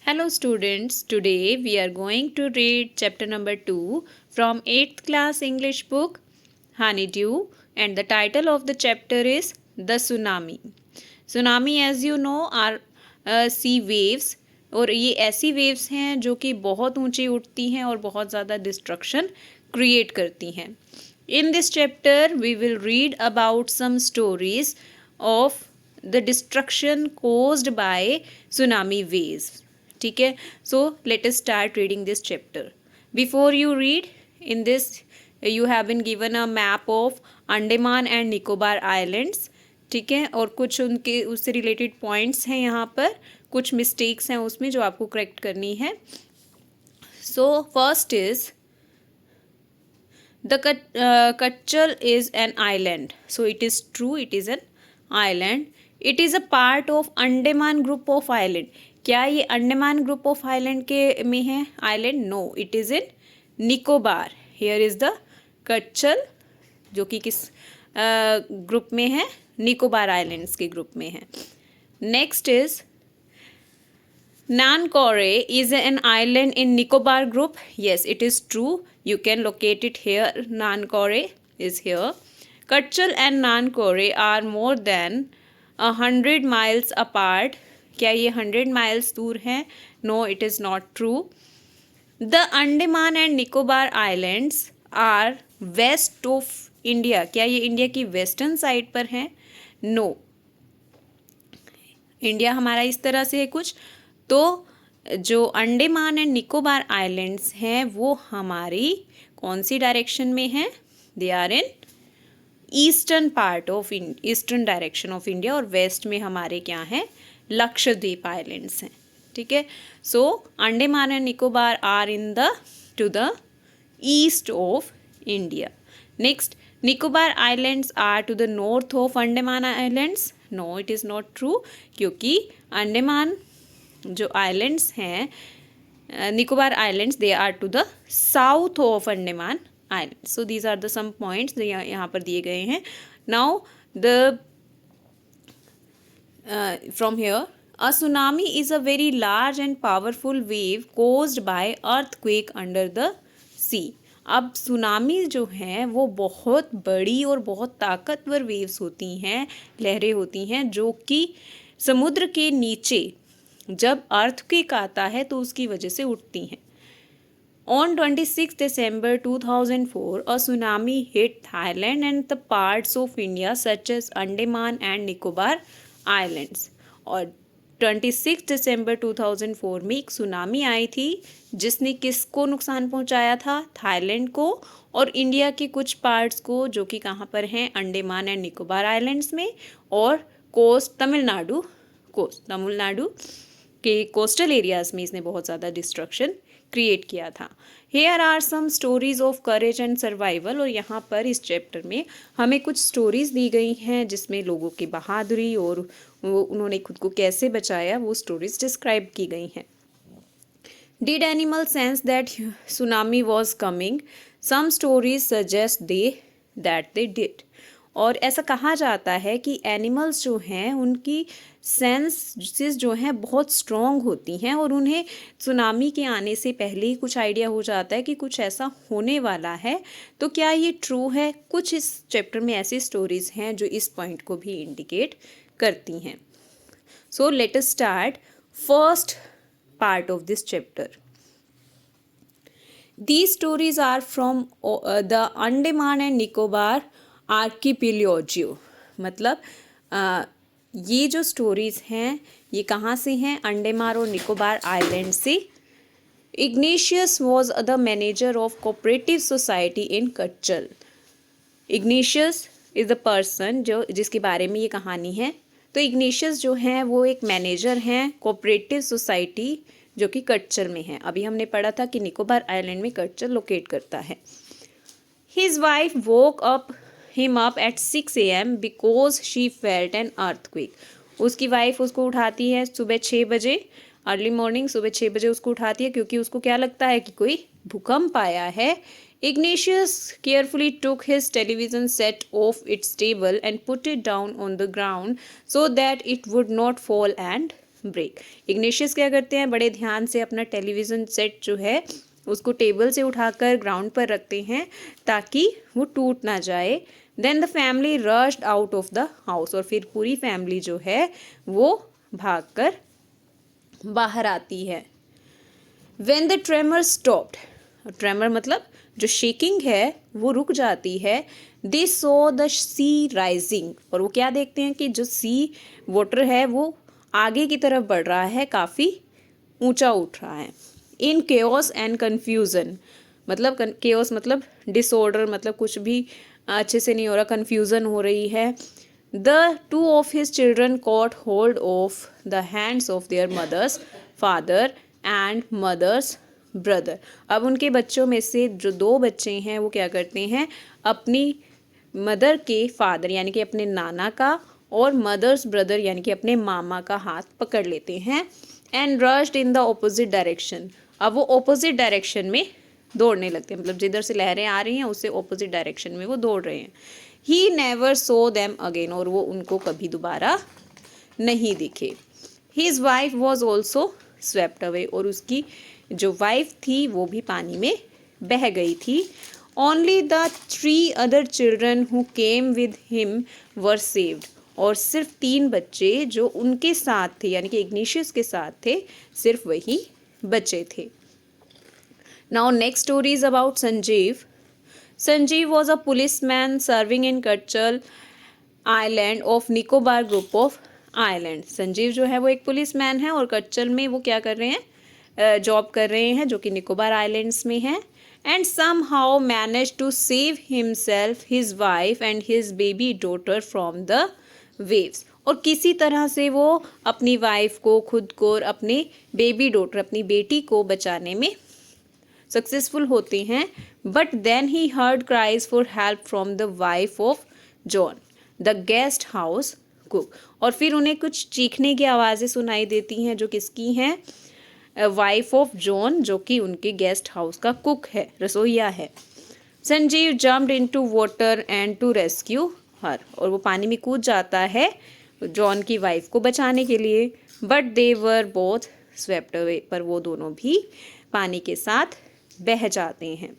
Hello students, today we are going to read chapter number 2 from 8th class English book Honeydew, and the title of the chapter is The Tsunami. Tsunami as you know are sea waves, और ये ऐसी waves हैं जो कि बहुत ऊंची उठती हैं और बहुत ज़्यादा डिस्ट्रक्शन क्रिएट करती हैं. In this chapter we will read about some stories of the destruction caused by tsunami waves. ठीक है, so let us start reading this chapter. Before you read, in this you have been given a map of Andaman and Nicobar islands. ठीक है, और कुछ उनके उससे related points हैं यहाँ पर, कुछ मिस्टेक्स हैं उसमें जो आपको करेक्ट करनी है. So first is the Katchal is an island. So it is true, it is an island. It is a part of Andaman group of island. क्या ये अंडमान ग्रुप ऑफ आइलैंड के में है island? No, it is in Nicobar. Here is the Katchal जो कि किस group में है? निकोबार आइलैंड्स के ग्रुप में है. Next is Nankore is an island in Nicobar group. Yes, it is true. You can locate it here. Nankore is here. Kachal and Nankore are more than 100 miles apart. क्या ये 100 miles दूर हैं? No, it is not true. The Andaman and Nicobar Islands are west of India. क्या ये India की western side पर हैं? No. India हमारा इस तरह से है कुछ, तो जो अंडमान एंड निकोबार आइलैंड्स हैं वो हमारी कौन सी डायरेक्शन में हैं? They are in eastern part of eastern direction of India, और वेस्ट में हमारे क्या हैं? लक्षद्वीप आइलैंड्स हैं. ठीक है, so Andaman and Nicobar are in the to the east of India. Next, Nicobar islands are to the north of Andaman islands. No, it is not true, क्योंकि अंडमान जो आइलैंड्स हैं Nicobar islands, they are to the south of Andaman island. So these are the some points यहाँ पर दिए गए हैं. Now the from here, a tsunami is a very large and powerful wave caused by earthquake under the sea. अब tsunami जो हैं वो बहुत बड़ी और बहुत ताकतवर वेव्स होती हैं, लहरें होती हैं जो कि समुद्र के नीचे जब अर्थक्वेक आता है तो उसकी वजह से उठती हैं. On 26 December 2004, a tsunami hit Thailand and the parts of India such as Andaman and Nicobar Islands. और 26 दिसंबर 2004 में एक सुनामी आई थी जिसने किसको नुकसान पहुंचाया था? थाईलैंड को और इंडिया के कुछ पार्ट्स को, जो कि कहाँ पर हैं? अंडमान एंड निकोबार आइलैंड्स में, और तमिलनाडु के कोस्टल एरियाज में इसने बहुत ज़्यादा डिस्ट्रक्शन क्रिएट किया था. Here are some stories of courage and survival. और यहाँ पर इस चैप्टर में हमें कुछ स्टोरीज दी गई हैं जिसमें लोगों की बहादुरी और उन्होंने खुद को कैसे बचाया वो स्टोरीज डिस्क्राइब की गई हैं. Did animal sense that tsunami was coming? Some stories suggest that they did. और ऐसा कहा जाता है कि एनिमल्स जो हैं उनकी सेंसेस जो हैं बहुत स्ट्रॉन्ग होती हैं और उन्हें सुनामी के आने से पहले ही कुछ आइडिया हो जाता है कि कुछ ऐसा होने वाला है. तो क्या ये ट्रू है? कुछ इस चैप्टर में ऐसी स्टोरीज हैं जो इस पॉइंट को भी इंडिकेट करती हैं. सो let us start first part of this chapter. These stories are from the Andaman and Nicobar आर्किपिलियोजियो. मतलब ये जो स्टोरीज़ हैं ये कहाँ से हैं? अंडमान और निकोबार आइलैंड से. Ignatius was the manager of cooperative society in Katchal. Ignatius is the person जिसके बारे में ये कहानी है. तो इग्नेशियस जो हैं वो एक मैनेजर हैं कोऑपरेटिव सोसाइटी जो कि कच्चल में है. अभी हमने पढ़ा था कि निकोबार आइलैंड में कच्चल लोकेट करता है. His wife woke up him up at 6 AM because she felt an earthquake. उसकी वाइफ उसको उठाती है सुबह 6 बजे, अर्ली मॉर्निंग सुबह 6 बजे उसको उठाती है क्योंकि उसको क्या लगता है कि कोई भूकंप आया है. Ignatius carefully took his television set off its table and put it down on the ground so that it would not fall and break. Ignatius क्या करते हैं, बड़े ध्यान से अपना टेलीविज़न सेट जो है उसको टेबल से उठाकर ग्राउंड पर रखते हैं ताकि वो टूट ना जाए। Then the family rushed out of the house, और फिर पूरी फैमिली जो है वो भागकर बाहर आती है। When the tremor stopped, tremor मतलब जो शेकिंग है वो रुक जाती है। They saw the sea rising, और वो क्या देखते हैं कि जो सी वाटर है वो आगे की तरफ बढ़ रहा है, काफ़ी ऊंचा उठ रहा है। In chaos and confusion, मतलब chaos मतलब डिसऑर्डर, मतलब कुछ भी अच्छे से नहीं हो रहा, कन्फ्यूज़न हो रही है। The two of his children caught hold of the hands of their mother's father and mother's brother. अब उनके बच्चों में से जो दो बच्चे हैं वो क्या करते हैं, अपनी मदर के फादर यानी कि अपने नाना का और मदर्स ब्रदर यानी कि अपने मामा का हाथ पकड़ लेते हैं। And rushed in the opposite direction, अब वो ऑपोजिट डायरेक्शन में दौड़ने लगते हैं, मतलब जिधर से लहरें आ रही हैं उससे ऑपोजिट डायरेक्शन में वो दौड़ रहे हैं। He never so them again, और वो उनको कभी दोबारा नहीं दिखे। His wife was also swept away, और उसकी जो वाइफ थी वो भी पानी में बह गई थी। Only the 3 other children who came with him were saved, और सिर्फ 3 बच्चे जो उनके साथ थे यानी कि इग्नेशियस के साथ थे, सिर्फ वही बच्चे थे। Now next story is about Sanjeev. Sanjeev was a policeman serving in Katchal island of Nicobar group of island. Sanjeev जो है वो एक पुलिसमैन है और कच्चल में वो क्या कर रहे हैं, जॉब कर रहे हैं, जो कि निकोबार आइलैंड्स में है। And somehow manage to save himself, his wife and his baby daughter from the waves, और किसी तरह से वो अपनी वाइफ को, खुद को और अपने बेबी डॉटर, अपनी बेटी को बचाने में सक्सेसफुल होते हैं। But then he heard cries for help from the wife of John the guest house cook, और फिर उन्हें कुछ चीखने की आवाज़ें सुनाई देती हैं जो किसकी हैं, वाइफ ऑफ जॉन, जो कि उनके गेस्ट हाउस का कुक है, रसोइया है। Sanjeev jumped into water and to rescue her, और वो पानी में कूद जाता है जॉन की वाइफ को बचाने के लिए। But they were both swept away, पर वो दोनों भी पानी के साथ बह जाते हैं।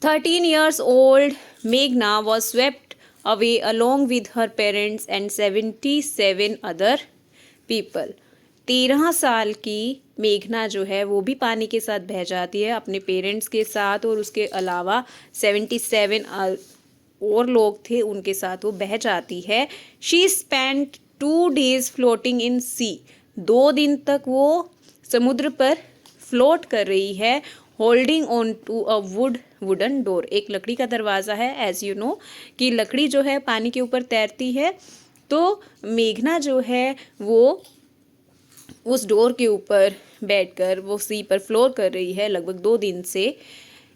13 years old Meghna was swept away along with her parents and 77 other people. 13 साल की मेघना जो है वो भी पानी के साथ बह जाती है अपने पेरेंट्स के साथ, और उसके अलावा 77 और लोग थे उनके साथ वो बह जाती है। She spent 2 days floating in sea, 2 दिन तक वो समुद्र पर फ्लोट कर रही है। Holding on to a wooden door, एक लकड़ी का दरवाज़ा है, एज यू नो कि लकड़ी जो है पानी के ऊपर तैरती है, तो मेघना जो है वो उस डोर के ऊपर बैठकर वो सी पर फ्लोर कर रही है लगभग 2 दिन से।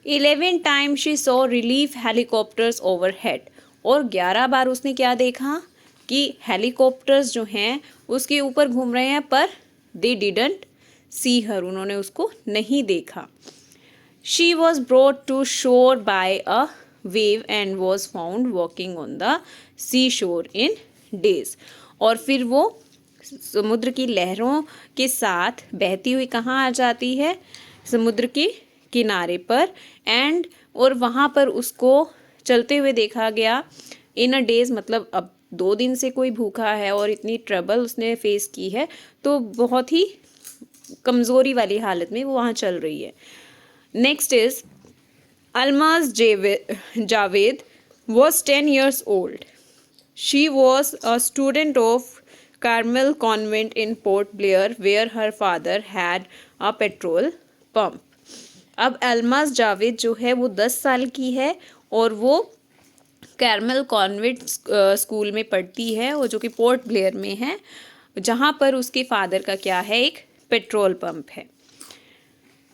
11 time she saw relief helicopters overhead, और 11 बार उसने क्या देखा कि हेलीकॉप्टर्स जो हैं उसके ऊपर घूम रहे हैं, पर दे डिडंट सी हर, उन्होंने उसको नहीं देखा। She was brought to shore by a wave and was found walking on the sea shore in days, और फिर वो समुद्र की लहरों के साथ बहती हुई कहाँ आ जाती है, समुद्र के किनारे पर। एंड और वहाँ पर उसको चलते हुए देखा गया इन अ डेज, मतलब अब 2 दिन से कोई भूखा है और इतनी ट्रबल उसने फेस की है, तो बहुत ही कमज़ोरी वाली हालत में वो वहाँ चल रही है। Next is Almaz Javed was 10 years old. She was a student of Carmel Convent in Port Blair, where her father had a petrol pump. अब अल्माज जावेद जो है वो 10 साल की है और वो कैरमल कॉन्वेंट स्कूल में पढ़ती है, और जो कि पोर्ट ब्लेयर में है, जहाँ पर उसके फादर का क्या है, एक पेट्रोल पंप है।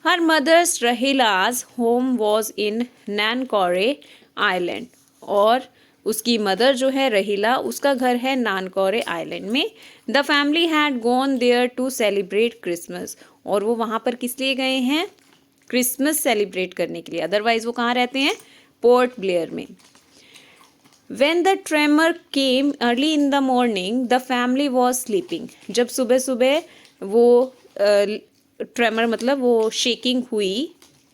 Her mother's Raheela's home was in Nancowry island, और उसकी मदर जो है रहीला, उसका घर है नानकोरे आइलैंड में। The family had gone there to celebrate Christmas, और वो वहाँ पर किस लिए गए हैं, क्रिसमस सेलिब्रेट करने के लिए, अदरवाइज वो कहाँ रहते हैं, पोर्ट ब्लेयर में। When the tremor came early in the morning, the family was sleeping. जब सुबह सुबह वो ट्रेमर मतलब वो शेकिंग हुई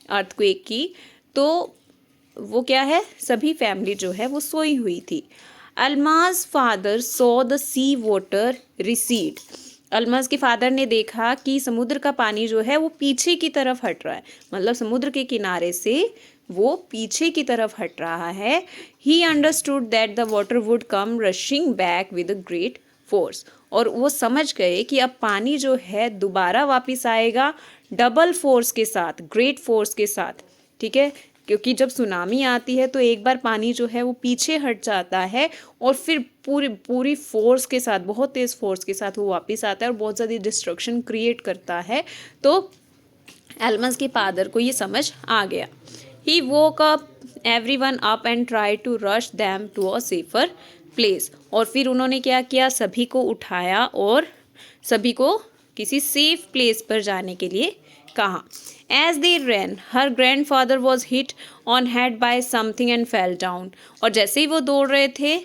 अर्थक्वेक की, तो वो क्या है, सभी फैमिली जो है वो सोई हुई थी. Almaz father saw the sea water recede. Almaz के फादर ने देखा कि समुद्र का पानी जो है वो पीछे की तरफ हट रहा है, मतलब समुद्र के किनारे से वो पीछे की तरफ हट रहा है. He understood that the water would come rushing back with a great force. और वो समझ गए कि अब पानी जो है दोबारा वापस आएगा डबल फोर्स के साथ, ग्रेट फोर्स के साथ. ठीक है, क्योंकि जब सुनामी आती है तो एक बार पानी जो है वो पीछे हट जाता है और फिर पूरी फोर्स के साथ, बहुत तेज़ फोर्स के साथ वो वापस आता है और बहुत ज़्यादा डिस्ट्रक्शन क्रिएट करता है. तो एल्मस के फादर को ये समझ आ गया. He woke up everyone up and try to rush them to a safer place. और फिर उन्होंने क्या किया, सभी को उठाया और सभी को किसी सेफ प्लेस पर जाने के लिए कहा. As they ran, her grandfather was hit on head by something and fell down. और जैसे ही वो दौड़ रहे थे,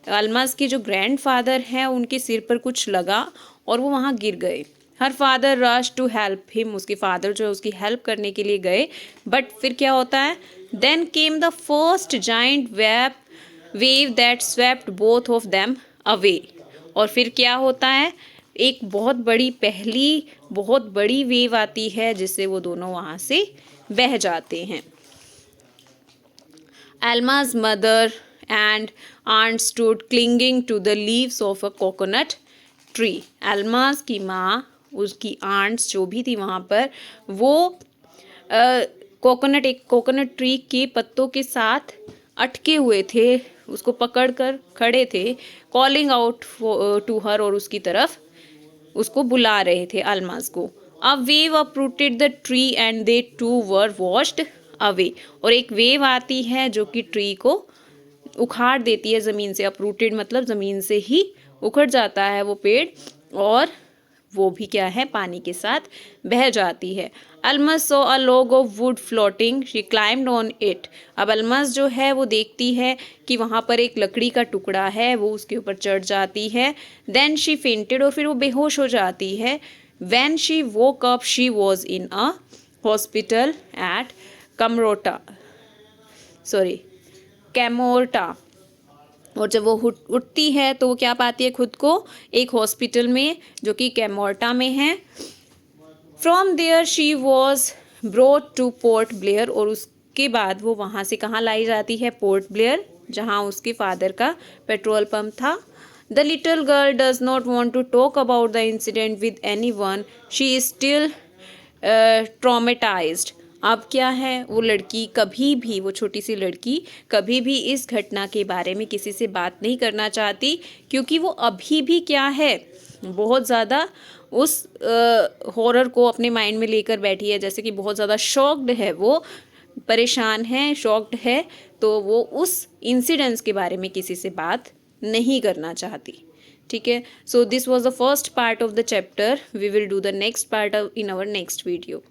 अल्मास के जो ग्रैंडफादर हैं उनके सिर पर कुछ लगा और वो वहाँ गिर गए. Her father rush to help him. उसके फादर जो है उसकी हेल्प करने के लिए गए. बट फिर क्या होता है, then came the first giant wave that swept both of them away. और फिर क्या होता है, एक बहुत बड़ी वेव आती है जिससे वो दोनों वहाँ से बह जाते हैं. Alma's mother and aunt stood clinging to the leaves of a coconut tree. Alma's की माँ, उसकी आंट्स जो भी थी वहाँ पर, वो कोकोनट ट्री के पत्तों के साथ अटके हुए थे, उसको पकड़कर खड़े थे. कॉलिंग आउट टू हर, और उसकी तरफ उसको बुला रहे थे अल्माज को. A wave uprooted the tree and they too were washed away. और एक वेव आती है जो कि ट्री को उखाड़ देती है ज़मीन से. अपरूटेड मतलब ज़मीन से ही उखड़ जाता है वो पेड़, और वो भी क्या है, पानी के साथ बह जाती है. Almaz saw a log of wood floating, she climbed on it. अब अल्मस जो है वो देखती है कि वहाँ पर एक लकड़ी का टुकड़ा है, वो उसके ऊपर चढ़ जाती है. देन शी फेंटेड, और फिर वो बेहोश हो जाती है. When she woke up she was in a hospital at Kamorta. और जब वो उठती है तो वो क्या पाती है, खुद को एक हॉस्पिटल में जो कि कैमोर्टा में है. From there she was brought to Port Blair. और उसके बाद वो वहाँ से कहाँ लाई जाती है, पोर्ट ब्लेयर, जहाँ उसके फादर का पेट्रोल पंप था. The little girl does not want to talk about the incident with anyone, she is still traumatised. अब क्या है, वो लड़की कभी भी, वो छोटी सी लड़की कभी भी इस घटना के बारे में किसी से बात नहीं करना चाहती, क्योंकि वो अभी भी क्या है, बहुत ज़्यादा उस हॉरर को अपने माइंड में लेकर बैठी है. जैसे कि बहुत ज़्यादा शॉक्ड है, वो परेशान है, शॉक्ड है, तो वो उस इंसिडेंट्स के बारे में किसी से बात नहीं करना चाहती. ठीक है, so this was the first part of the chapter. We will do the next part in our next video.